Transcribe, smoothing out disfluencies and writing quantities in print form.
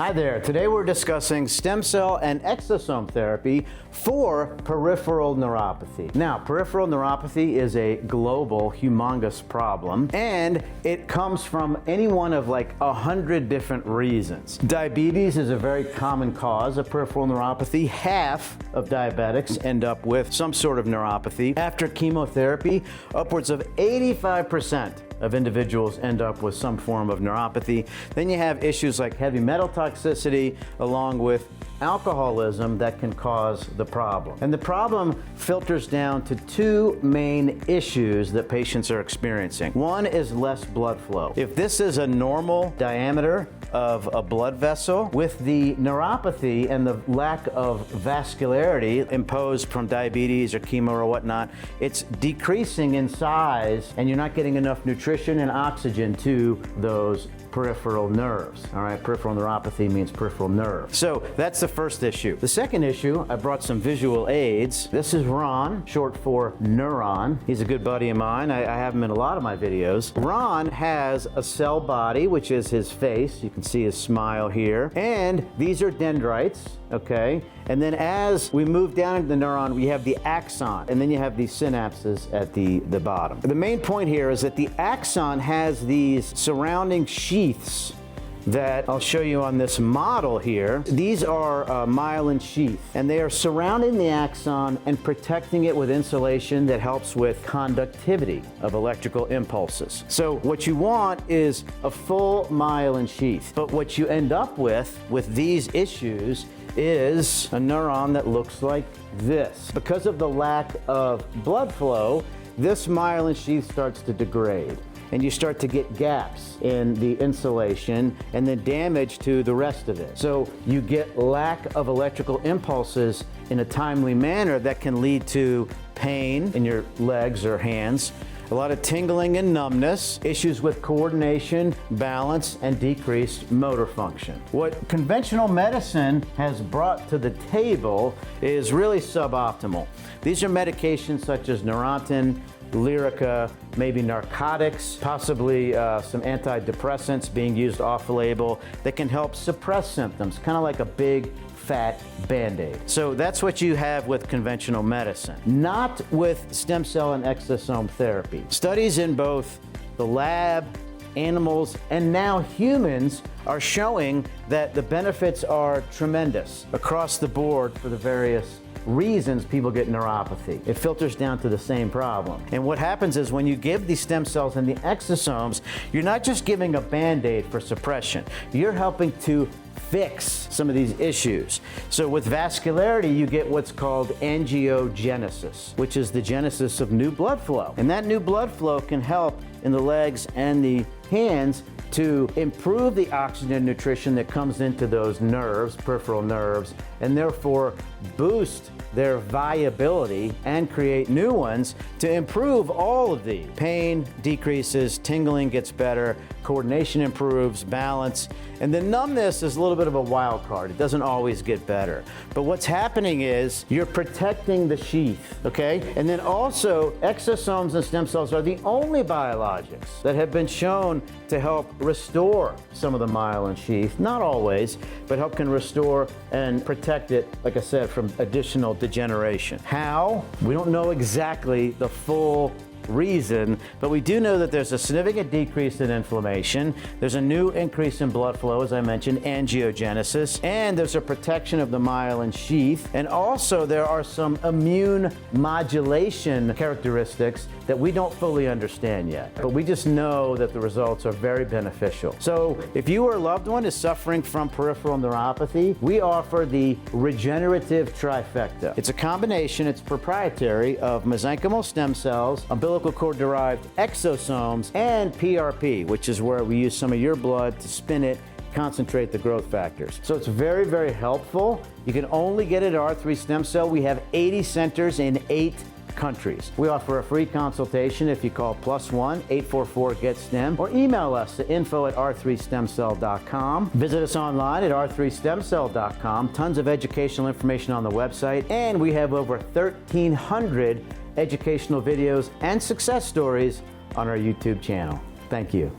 Hi there. Today we're discussing stem cell and exosome therapy for peripheral neuropathy. Now, peripheral neuropathy is a global, humongous problem, and it comes from any one of like 100 different reasons. Diabetes is a very common cause of peripheral neuropathy. Half of diabetics end up with some sort of neuropathy. After chemotherapy, upwards of 85% of individuals end up with some form of neuropathy. Then you have issues like heavy metal toxicity along with alcoholism that can cause the problem. And the problem filters down to two main issues that patients are experiencing. One is less blood flow. If this is a normal diameter of a blood vessel, with the neuropathy and the lack of vascularity imposed from diabetes or chemo or whatnot, it's decreasing in size and you're not getting enough nutrition and oxygen to those peripheral nerves. All right, peripheral neuropathy means peripheral nerve. So that's the first issue. The second issue, I brought some visual aids. This is Ron, short for Neuron. He's a good buddy of mine. I have him in a lot of my videos. Ron has a cell body, which is his face. You can see his smile here. And these are dendrites, okay? And then as we move down into the neuron, we have the axon, and then you have these synapses at the bottom. The main point here is that the axon has these surrounding sheaths that I'll show you on this model here. These are myelin sheath, and they are surrounding the axon and protecting it with insulation that helps with conductivity of electrical impulses. So what you want is a full myelin sheath, but what you end up with these issues is a neuron that looks like this. Because of the lack of blood flow, this myelin sheath starts to degrade, and you start to get gaps in the insulation and then damage to the rest of it. So you get lack of electrical impulses in a timely manner that can lead to pain in your legs or hands, a lot of tingling and numbness, issues with coordination, balance, and decreased motor function. What conventional medicine has brought to the table is really suboptimal. These are medications such as Neurontin, Lyrica, maybe narcotics, possibly some antidepressants being used off-label that can help suppress symptoms, kind of like a big fat Band-Aid. So that's what you have with conventional medicine, not with stem cell and exosome therapy. Studies in both the lab, animals, and now humans are showing that the benefits are tremendous across the board for the various reasons people get neuropathy. It filters down to the same problem. And what happens is when you give these stem cells and the exosomes, you're not just giving a Band-Aid for suppression. You're helping to fix some of these issues. So with vascularity, you get what's called angiogenesis, which is the genesis of new blood flow. And that new blood flow can help in the legs and the hands to improve the oxygen and nutrition that comes into those nerves, peripheral nerves, and therefore boost their viability and create new ones to improve all of these. Pain decreases, tingling gets better, coordination improves, balance, and the numbness is a little bit of a wild card. It doesn't always get better. But what's happening is you're protecting the sheath, okay? And then also exosomes and stem cells are the only biologics that have been shown to help restore some of the myelin sheath, not always, but can restore and protect it, like I said, from additional degeneration. How? We don't know exactly the full reason, but we do know that there's a significant decrease in inflammation, there's a new increase in blood flow, as I mentioned, angiogenesis, and there's a protection of the myelin sheath, and also there are some immune modulation characteristics that we don't fully understand yet, but we just know that the results are very beneficial. So if you or a loved one is suffering from peripheral neuropathy, we offer the Regenerative Trifecta. It's a combination, it's proprietary, of mesenchymal stem cells, umbilical cord-derived exosomes, and PRP, which is where we use some of your blood to spin it, concentrate the growth factors. So it's very, very helpful. You can only get it at R3 Stem Cell. We have 80 centers in 8 countries. We offer a free consultation if you call +1 844-GET-STEM or email us at info@r3stemcell.com. Visit us online at r3stemcell.com. Tons of educational information on the website, and we have over 1,300 educational videos and success stories on our YouTube channel. Thank you.